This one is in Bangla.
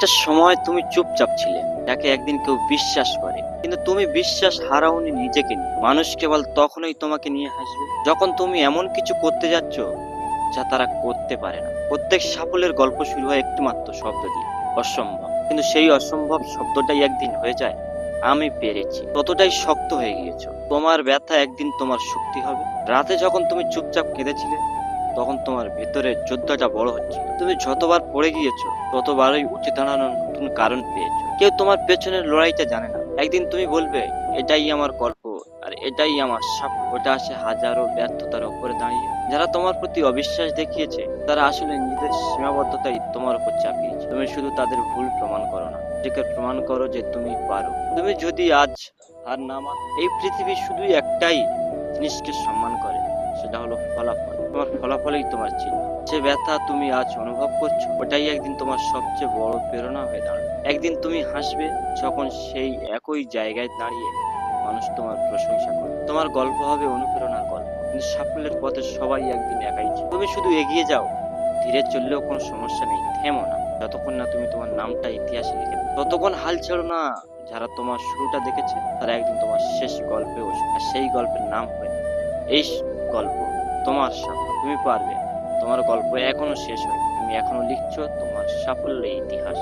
একটা সময় তুমি চুপচাপ ছিলে, যাকে একদিন কেউ বিশ্বাস করে, কিন্তু তুমি বিশ্বাস হারাওনি নিজেকে নিয়ে। মানুষ কেবল তখনই তোমাকে নিয়ে হাসবে যখন তুমি এমন কিছু করতে যাচ্ছ যা তারা করতে পারে না। প্রত্যেক সাফল্যের গল্প শুরু হয় একটি মাত্র শব্দ দিয়ে, অসম্ভব। কিন্তু সেই অসম্ভব শব্দটাই একদিন হয়ে যায় আমি পেরেছি। ততটাই শক্ত হয়ে গিয়েছো। তোমার ব্যথা একদিন তোমার শক্তি হবে। রাতে যখন তুমি চুপচাপ কেঁদেছিলে, তখন তোমার ভেতরে যোদ্ধাটা বড় হচ্ছে। তুমি যতবার পড়ে গিয়েছো, ততবারই উঠে দাঁড়ানোর নতুন কারণ পেয়েছো। কেউ তোমার পেছনের লড়াইটা জানে না। একদিন তুমি বলবে, এটাই আমার গল্প, আর এটাই আমার সাফল্য। ওটা আসে হাজারো ব্যর্থতার উপরে দাঁড়িয়ে। যারা তোমার প্রতি অবিশ্বাস দেখিয়েছে, তারা আসলে নিজেদের সীমাবদ্ধতাই তোমার উপর চাপিয়েছে। তুমি শুধু তাদের ভুল প্রমাণ করো না, নিজেকে প্রমাণ করো যে তুমি পারো। তুমি যদি আজ হার না মানো, এই পৃথিবী শুধুই একটাই জিনিসকে সম্মান করে, সেটা হলো ফলাফল। তোমার ফলাফলই তোমার চিহ্ন। যে ব্যথা তুমি আজ অনুভব করছো, ওটাই একদিন তোমার সবচেয়ে বড় প্রেরণা হয়ে দাঁড়াবে। একদিন তুমি হাসবে যখন সেই একই জায়গায় দাঁড়িয়ে মানুষ তোমার প্রশংসা করে। তোমার গল্প হবে অনুপ্রেরণার গল্প। কিন্তু সাফল্যের পথে সবাই একদিন একাই ছিল। তুমি শুধু এগিয়ে যাও, ধীরে চললেও কোনো সমস্যা নেই, থেমো না। যতক্ষণ না তুমি তোমার নামটা ইতিহাসে লিখে দাও, ততক্ষণ হাল ছেড়ো না। যারা তোমার শুরুটা দেখেছে, তারা একদিন তোমার শেষ গল্পে বসবে, আর সেই গল্পের নাম হবে এই গল্প তোমার সাফল্য। তুমি পারবে। তোমার গল্প এখনো শেষ হয়নি। তুমি এখনো লিখছো তোমার সাফল্যের ইতিহাস।